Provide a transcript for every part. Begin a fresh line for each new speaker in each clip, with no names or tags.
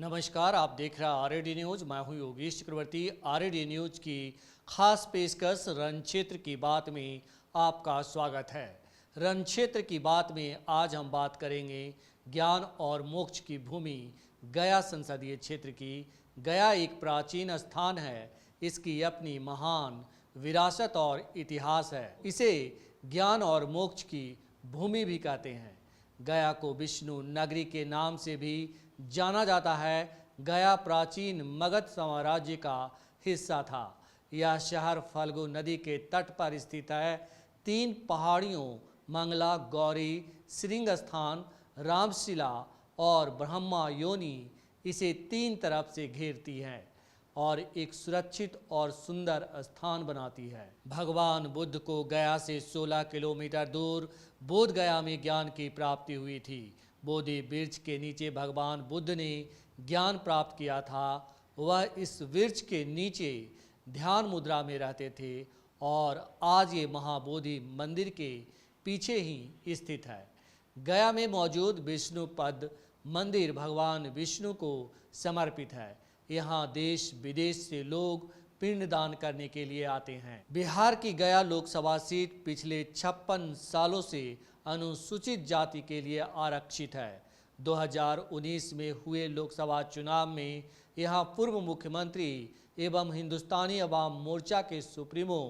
नमस्कार, आप देख रहे हैं आरएडी न्यूज। मैं हूं योगेश चक्रवर्ती। आरएडी न्यूज की खास पेशकश रण क्षेत्र की बात में आपका स्वागत है। रण क्षेत्र की बात में आज हम बात करेंगे ज्ञान और मोक्ष की भूमि गया संसदीय क्षेत्र की। गया एक प्राचीन स्थान है, इसकी अपनी महान विरासत और इतिहास है। इसे ज्ञान और मोक्ष की भूमि भी कहते हैं। गया को विष्णु नगरी के नाम से भी जाना जाता है। गया प्राचीन मगध साम्राज्य का हिस्सा था। यह शहर फल्गु नदी के तट पर स्थित है। 3 पहाड़ियों मंगला, गौरी, श्रृंगस्थान, रामशिला और ब्रह्मा योनि इसे 3 तरफ से घेरती हैं और एक सुरक्षित और सुंदर स्थान बनाती है। भगवान बुद्ध को गया से 16 किलोमीटर दूर बोध गया में ज्ञान की प्राप्ति हुई थी। बोधि वृक्ष के नीचे भगवान बुद्ध ने ज्ञान प्राप्त किया था। वह इस वृक्ष के नीचे ध्यान मुद्रा में रहते थे और आज ये महाबोधि मंदिर के पीछे ही स्थित है। गया में मौजूद विष्णुपद मंदिर भगवान विष्णु को समर्पित है। यहाँ देश विदेश से लोग पिंडदान करने के लिए आते हैं। बिहार की गया लोकसभा सीट पिछले 56 सालों से अनुसूचित जाति के लिए आरक्षित है। 2019 में हुए लोकसभा चुनाव में यहाँ पूर्व मुख्यमंत्री एवं हिंदुस्तानी अवाम मोर्चा के सुप्रीमो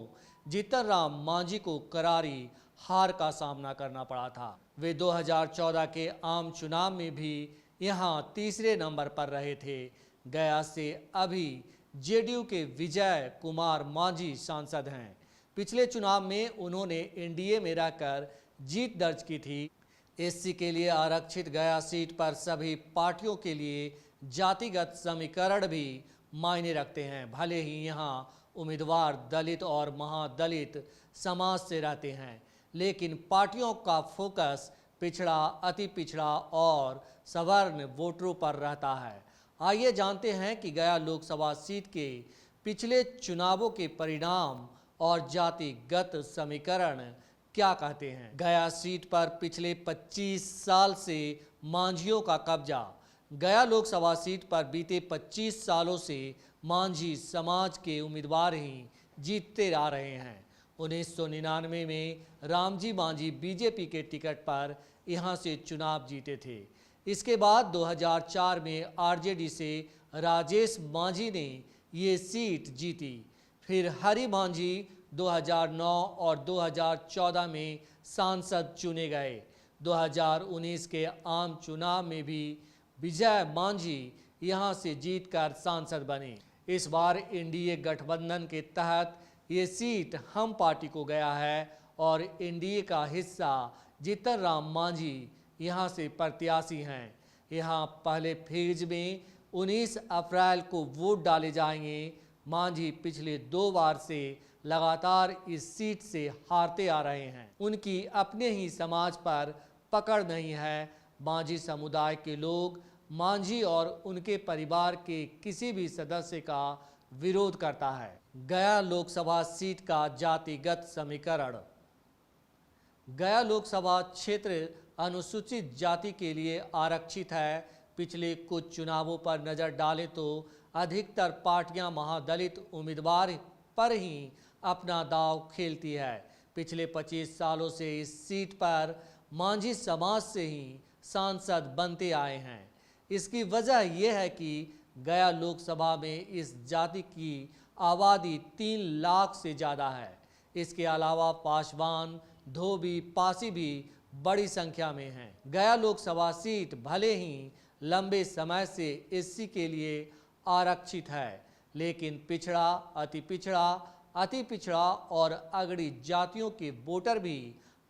जीतन राम मांझी को करारी हार का सामना करना पड़ा था। वे 2014 के आम चुनाव में भी यहाँ तीसरे नंबर पर रहे थे। गया से अभी जेडीयू के विजय कुमार मांझी सांसद हैं। पिछले चुनाव में उन्होंने एनडीए में रहकर जीत दर्ज की थी। एससी के लिए आरक्षित गया सीट पर सभी पार्टियों के लिए जातिगत समीकरण भी मायने रखते हैं। भले ही यहाँ उम्मीदवार दलित और महादलित समाज से रहते हैं, लेकिन पार्टियों का फोकस पिछड़ा, अति पिछड़ा और सवर्ण वोटरों पर रहता है। आइए जानते हैं कि गया लोकसभा सीट के पिछले चुनावों के परिणाम और जातिगत समीकरण क्या कहते हैं। गया सीट पर पिछले 25 साल से मांझियों का कब्जा। गया लोकसभा सीट पर बीते 25 सालों से मांझी समाज के उम्मीदवार ही जीतते आ रहे हैं। 1999 में रामजी मांझी बीजेपी के टिकट पर यहां से चुनाव जीते थे। इसके बाद 2004 में आरजेडी से राजेश मांझी ने ये सीट जीती। फिर हरि मांझी 2009 और 2014 में सांसद चुने गए। 2019 के आम चुनाव में भी विजय मांझी यहां से जीतकर सांसद बने। इस बार एनडीए गठबंधन के तहत ये सीट हम पार्टी को गया है और एनडीए का हिस्सा जीतन राम मांझी यहाँ से प्रत्याशी हैं। यहाँ पहले फेज में 19 अप्रैल को वोट डाले जाएंगे। मांझी पिछले 2 बार से लगातार इस सीट से हारते आ रहे हैं। उनकी अपने ही समाज पर पकड़ नहीं है। मांझी समुदाय के लोग मांझी और उनके परिवार के किसी भी सदस्य का विरोध करता है। गया लोकसभा सीट का जातिगत समीकरण। गया लोकसभा क्षेत्र अनुसूचित जाति के लिए आरक्षित है। पिछले कुछ चुनावों पर नजर डालें तो अधिकतर पार्टियां महादलित उम्मीदवार पर ही अपना दांव खेलती है। पिछले 25 सालों से इस सीट पर मांझी समाज से ही सांसद बनते आए हैं। इसकी वजह यह है कि गया लोकसभा में इस जाति की आबादी 3 लाख से ज़्यादा है। इसके अलावा पासवान, धोबी, पासी भी बड़ी संख्या में हैं। गया लोकसभा सीट भले ही लंबे समय से एससी के लिए आरक्षित है, लेकिन पिछड़ा, अति पिछड़ा और अगड़ी जातियों के वोटर भी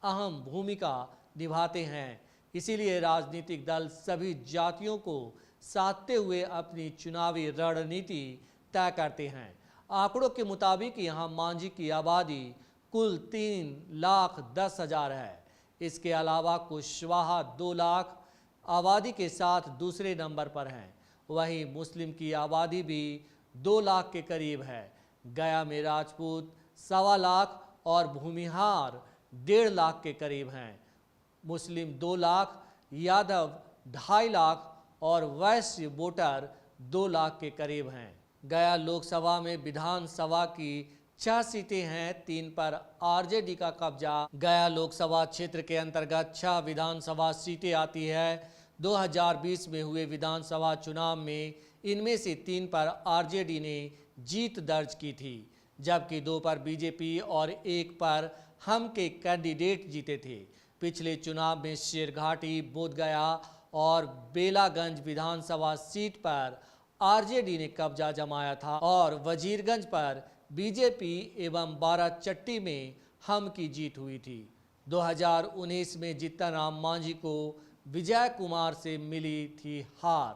अहम भूमिका निभाते हैं। इसीलिए राजनीतिक दल सभी जातियों को साधते हुए अपनी चुनावी रणनीति तय करते हैं। आंकड़ों के मुताबिक यहाँ मांझी की आबादी कुल 3,10,000 है। इसके अलावा कुशवाहा 2 लाख आबादी के साथ दूसरे नंबर पर हैं। वहीं मुस्लिम की आबादी भी 2 लाख के करीब है। गया में राजपूत 1.25 लाख और भूमिहार 1.5 लाख के करीब हैं। मुस्लिम 2 लाख, यादव 2.5 लाख और वैश्य वोटर 2 लाख के करीब हैं। गया लोकसभा में विधानसभा की 6 सीटें हैं, 3 पर आरजेडी का कब्जा। गया लोकसभा क्षेत्र के अंतर्गत 6 विधानसभा सीटें आती है। 2020 में हुए विधानसभा चुनाव में इनमें से 3 पर आरजेडी ने जीत दर्ज की थी, जबकि 2 पर बीजेपी और 1 पर हम के कैंडिडेट जीते थे। पिछले चुनाव में शेरघाटी, बोधगया और बेलागंज विधानसभा सीट पर आरजेडी ने कब्जा जमाया था और वजीरगंज पर बीजेपी एवं बाराचट्टी में हम की जीत हुई थी। 2019 में जीतनराम मांझी को विजय कुमार से मिली थी हार।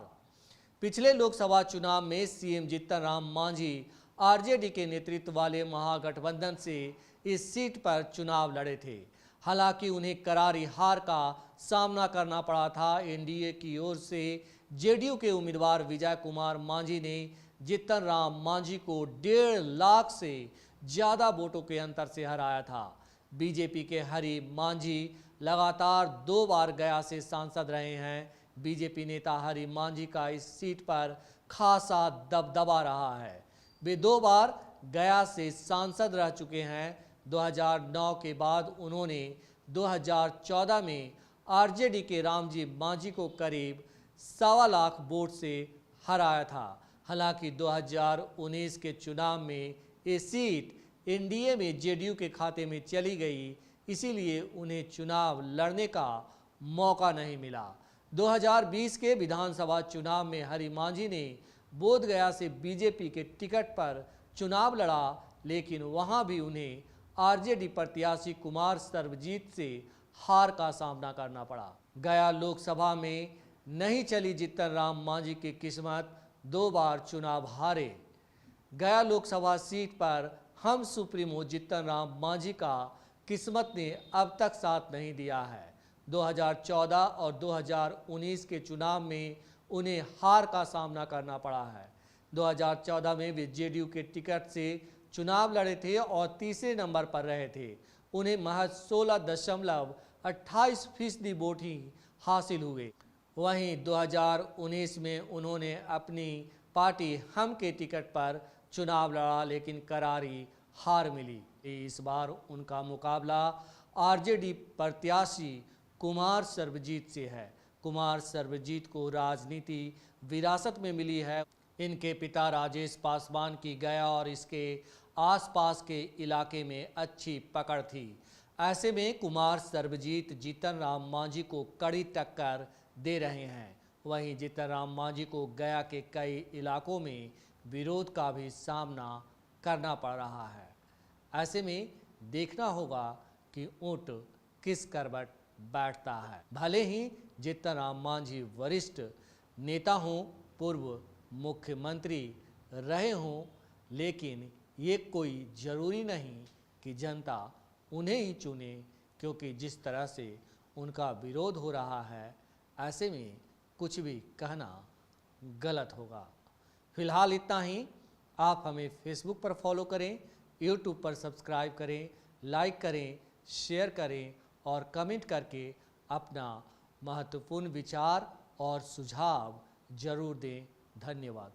पिछले लोकसभा चुनाव में सीएम जीतनराम मांझी आरजेडी के नेतृत्व वाले महागठबंधन से इस सीट पर चुनाव लड़े थे। हालांकि उन्हें करारी हार का सामना करना पड़ा था। एनडीए की ओर से जेडीयू के उम्मीदवार विजय कुमार मांझी ने जीतनराम मांझी को 1.5 लाख से ज़्यादा वोटों के अंतर से हराया था। बीजेपी के हरि मांझी लगातार 2 बार गया से सांसद रहे हैं। बीजेपी नेता हरि मांझी का इस सीट पर खासा दबदबा रहा है। वे 2 बार गया से सांसद रह चुके हैं। 2009 के बाद उन्होंने 2014 में आरजेडी के रामजी मांझी को करीब 1.25 लाख वोट से हराया था। हालांकि 2019 के चुनाव में ये सीट एनडीए में जेडीयू के खाते में चली गई, इसीलिए उन्हें चुनाव लड़ने का मौका नहीं मिला। 2020 के विधानसभा चुनाव में हरि मांझी ने बोधगया से बीजेपी के टिकट पर चुनाव लड़ा, लेकिन वहां भी उन्हें आरजेडी प्रत्याशी कुमार सर्वजीत से हार का सामना करना पड़ा। गया लोकसभा में नहीं चली जीतनराम मांझी की किस्मत, 2 बार चुनाव हारे। गया लोकसभा सीट पर हम सुप्रीमो जीतनराम मांझी का किस्मत ने अब तक साथ नहीं दिया है। 2014 और 2019 के चुनाव में उन्हें हार का सामना करना पड़ा है। 2014 में वे जेडीयू के टिकट से चुनाव लड़े थे और तीसरे नंबर पर रहे थे। उन्हें महज 16.28% वोट ही हासिल हुए। वहीं 2019 में उन्होंने अपनी पार्टी हम के टिकट पर चुनाव लड़ा, लेकिन करारी हार मिली। इस बार उनका मुकाबला आरजेडी प्रत्याशी कुमार सर्वजीत से है। कुमार सर्वजीत को राजनीति विरासत में मिली है। इनके पिता राजेश पासवान की गया और इसके आसपास के इलाके में अच्छी पकड़ थी। ऐसे में कुमार सर्वजीत जीतनराम मांझी को कड़ी टक्कर दे रहे हैं। वहीं जीतनराम मांझी को गया के कई इलाकों में विरोध का भी सामना करना पड़ रहा है। ऐसे में देखना होगा कि ऊंट किस करवट बैठता है। भले ही जीतनराम मांझी वरिष्ठ नेता हों, पूर्व मुख्यमंत्री रहे हों, लेकिन ये कोई ज़रूरी नहीं कि जनता उन्हें ही चुने, क्योंकि जिस तरह से उनका विरोध हो रहा है, ऐसे में कुछ भी कहना गलत होगा। फिलहाल इतना ही। आप हमें फेसबुक पर फॉलो करें, यूट्यूब पर सब्सक्राइब करें, लाइक करें, शेयर करें और कमेंट करके अपना महत्वपूर्ण विचार और सुझाव जरूर दें। धन्यवाद।